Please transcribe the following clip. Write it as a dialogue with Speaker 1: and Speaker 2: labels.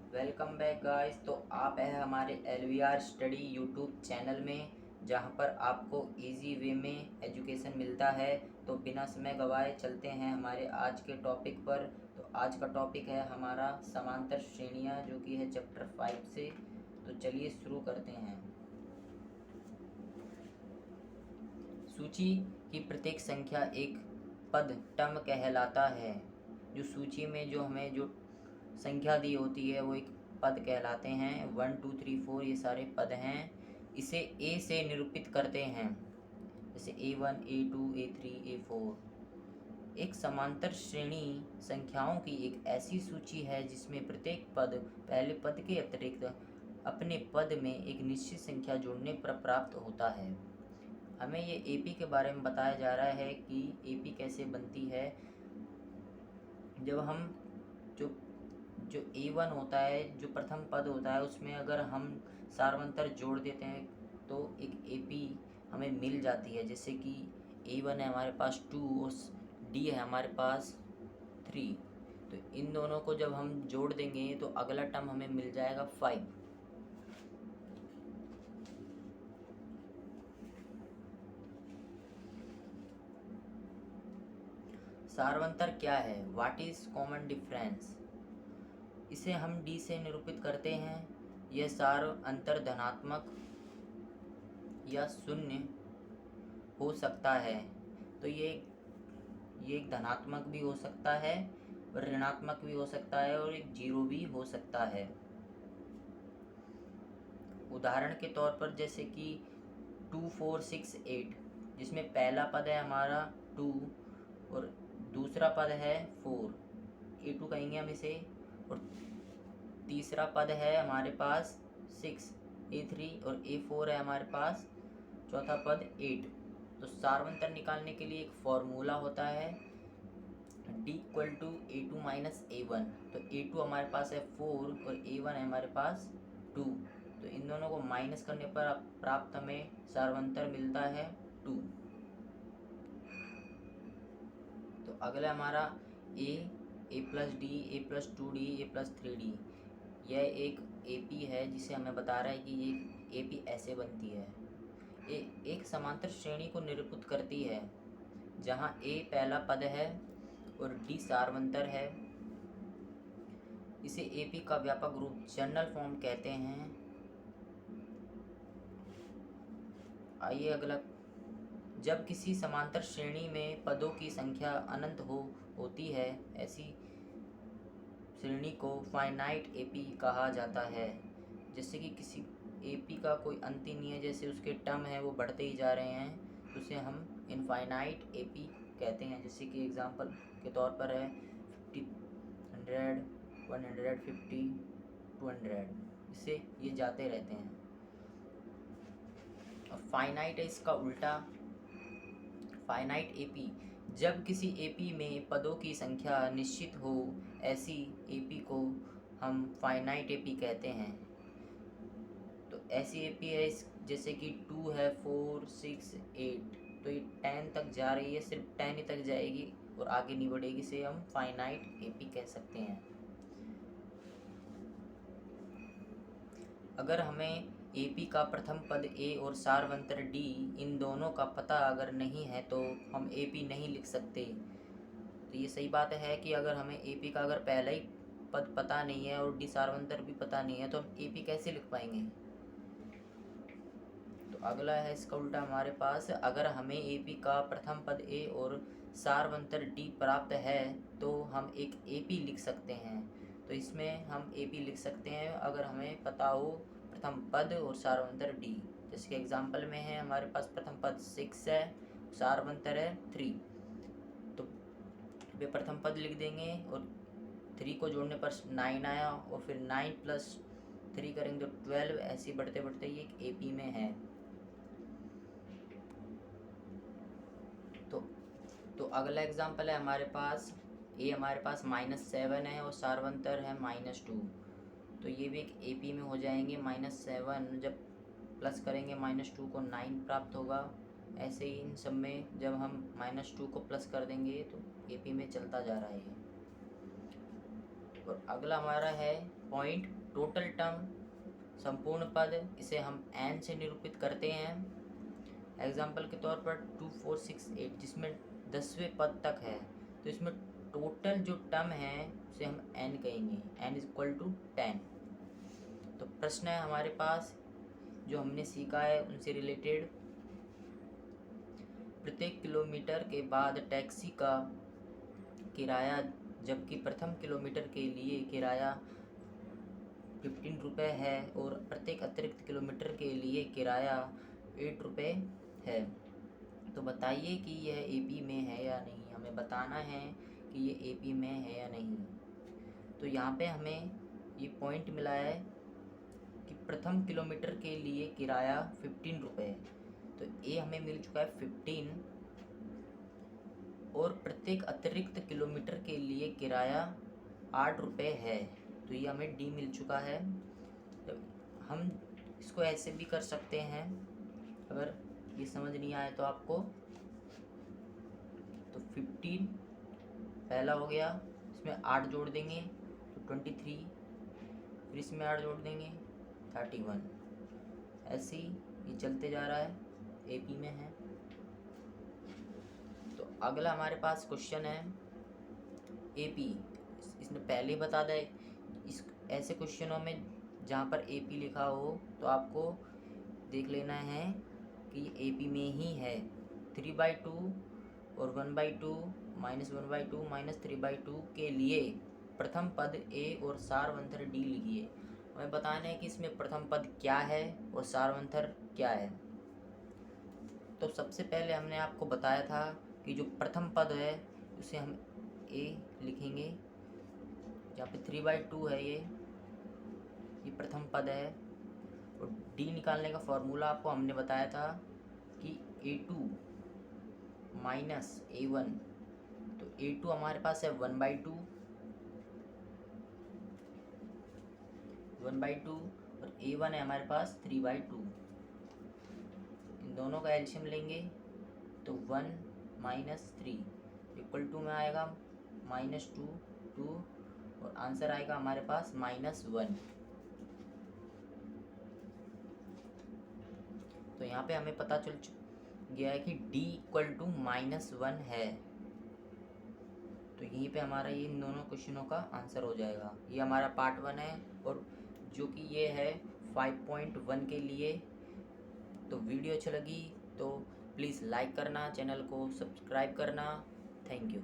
Speaker 1: Welcome back guys. तो आप हैं हमारे LVR स्टडी यूट्यूब चैनल में, जहां पर आपको इजी वे में एजुकेशन मिलता है। तो बिना समय गवाए चलते हैं हमारे आज के टॉपिक पर। तो आज का टॉपिक है हमारा समांतर श्रेणियां, जो कि है चैप्टर 5 से। तो चलिए शुरू करते हैं। सूची की प्रत्येक संख्या एक पद टर्म कहलाता है। जो सूची में जो हमें जो संख्या दी होती है वो एक पद कहलाते हैं। 1 2 3 4 ये सारे पद हैं। इसे ए से निरूपित करते हैं, जैसे A1 A2 A3 A4। एक समांतर श्रेणी संख्याओं की एक ऐसी सूची है जिसमें प्रत्येक पद पहले पद के अतिरिक्त अपने पद में एक निश्चित संख्या जोड़ने पर प्राप्त होता है। हमें ये एपी के बारे में बताया जा रहा है कि एपी कैसे बनती है। जब हम जो जो A1 होता है, जो प्रथम पद होता है, उसमें अगर हम सारवंतर जोड़ देते हैं तो एक एपी हमें मिल जाती है। जैसे कि A1 है हमारे पास 2 और D है हमारे पास 3। तो इन दोनों को जब हम जोड़ देंगे तो अगला टर्म हमें मिल जाएगा 5। सारवंतर क्या है? What is common difference? इसे हम डी से निरूपित करते हैं। यह सार अंतर धनात्मक या शून्य हो सकता है। तो ये एक धनात्मक भी हो सकता है और ऋणात्मक भी हो सकता है और एक जीरो भी हो सकता है। उदाहरण के तौर पर जैसे कि 2 4 6 8, जिसमें पहला पद है हमारा 2 और दूसरा पद है 4, A2 कहेंगे हम इसे, और तीसरा पद है हमारे पास 6 A3 और A4 है हमारे पास चौथा पद 8। तो सारवंतर निकालने के लिए एक फॉर्मूला होता है D equal to A2 minus A1। तो A2 हमारे पास है 4 और A1 है हमारे पास 2। तो इन दोनों को माइनस करने पर प्राप्त हमें सारवंतर मिलता है 2। तो अगला हमारा A plus D, A plus 2D, A plus 3D। यह एक एपी है जिसे हमें बता रहा है कि ये एपी ऐसे बनती है। एक समांतर श्रेणी को निरूपित करती है जहाँ A पहला पद है और D सारवंतर है। इसे एपी का व्यापक रूप जनरल फॉर्म कहते हैं। आइए अगला। जब किसी समांतर श्रेणी में पदों की संख्या अनंत होती है, ऐसी श्रेणी को फाइनाइट एपी कहा जाता है। जैसे कि किसी एपी का कोई अंत ही नहीं है, जैसे उसके टर्म है वो बढ़ते ही जा रहे हैं, तो उसे हम इनफाइनाइट एपी कहते हैं। जैसे कि एग्जांपल के तौर पर है 50 100 150 200, इससे ये जाते रहते हैं। और फाइनाइट है इसका उल्टा, फाइनाइट एपी। जब किसी एपी में पदों की संख्या निश्चित हो, ऐसी एपी को हम फाइनाइट एपी कहते हैं। तो ऐसी एपी है जैसे कि 2 है 4 6 8, तो ये 10 तक जा रही है, सिर्फ 10 ही तक जाएगी और आगे नहीं बढ़ेगी, इसे हम फाइनाइट एपी कह सकते हैं। अगर हमें एपी का प्रथम पद ए और सारवंतर डी, इन दोनों का पता अगर नहीं है तो हम एपी नहीं लिख सकते। तो ये सही बात है कि अगर हमें एपी का अगर पहला ही पद पता नहीं है और डी सारवंतर भी पता नहीं है तो हम एपी कैसे लिख पाएंगे। तो अगला है इसका उल्टा हमारे पास, अगर हमें एपी का प्रथम पद ए और सारवंतर डी प्राप्त है तो हम एक एपी लिख सकते हैं। तो इसमें हम एपी लिख सकते हैं अगर हमें पता हो प्रथम पद और सारवंतर डी। जैसे कि एग्जांपल में है हमारे पास प्रथम पद 6 है, सारवंतर है 3। तो वे प्रथम पद लिख देंगे और 3 को जोड़ने पर 9 आया और फिर 9 प्लस 3 करेंगे तो 12। ऐसे बढ़ते बढ़ते ये एक एपी में है। तो अगला एग्जांपल है हमारे पास ए हमारे पास -7 है और सारवंतर है -2। तो ये भी एक एपी में हो जाएंगे। -7 जब प्लस करेंगे -2 को 9 प्राप्त होगा। ऐसे ही इन सब में जब हम -2 को प्लस कर देंगे तो एपी में चलता जा रहा है। और अगला हमारा है पॉइंट टोटल टर्म, संपूर्ण पद, इसे हम n से निरूपित करते हैं। एग्जाम्पल के तौर पर 2 4 6 8 जिसमें 10वें पद तक है, तो इसमें टोटल जो टर्म है उसे हम n कहेंगे, n इक्वल टू 10। तो प्रश्न है हमारे पास जो हमने सीखा है उनसे रिलेटेड। प्रत्येक किलोमीटर के बाद टैक्सी का किराया, जबकि प्रथम किलोमीटर के लिए किराया 15 रुपये है और प्रत्येक अतिरिक्त किलोमीटर के लिए किराया 8 रुपये है, तो बताइए कि यह एपी में है या नहीं। हमें बताना है कि ये एपी में है या नहीं। तो यहाँ पे हमें ये पॉइंट मिला है कि प्रथम किलोमीटर के लिए किराया 15 रुपये, तो ए हमें मिल चुका है 15, और प्रत्येक अतिरिक्त किलोमीटर के लिए किराया 8 रुपये है, तो ये हमें डी मिल चुका है। तो हम इसको ऐसे भी कर सकते हैं, अगर ये समझ नहीं आए तो आपको। तो 15 पहला हो गया, इसमें 8 जोड़ देंगे तो 23, फिर इसमें 8 जोड़ देंगे 31, ऐसे ही ये चलते जा रहा है, एपी में है। तो अगला हमारे पास क्वेश्चन है एपी, इसने पहले ही बता दिया। इस ऐसे क्वेश्चनों में जहाँ पर एपी लिखा हो तो आपको देख लेना है कि ये एपी में ही है। 3/2 और 1/2 -1/2 -3/2 के लिए प्रथम पद ए और सारवंतर डी लिखिए। हमें बताना है कि इसमें प्रथम पद क्या है और सारवंतर क्या है। तो सबसे पहले हमने आपको बताया था कि जो प्रथम पद है उसे हम ए लिखेंगे, जहाँ पे 3/2 है, ये प्रथम पद है। और डी निकालने का फॉर्मूला आपको हमने बताया था कि A2 माइनस A1, तो A2 हमारे पास है 1/2 और A1 है हमारे पास 3/2। इन दोनों का एलसीएम लेंगे तो 1 - 3 इक्वल टू में आएगा -2 और आंसर आएगा हमारे पास -1। तो यहाँ पे हमें पता चल गया है कि D इक्वल टू -1 है। तो यहीं पे हमारा ये इन दोनों क्वेश्चनों का आंसर हो जाएगा। ये हमारा पार्ट 1 है, और जो कि ये है 5.1 के लिए। तो वीडियो अच्छी लगी तो प्लीज़ लाइक करना, चैनल को सब्सक्राइब करना। Thank you.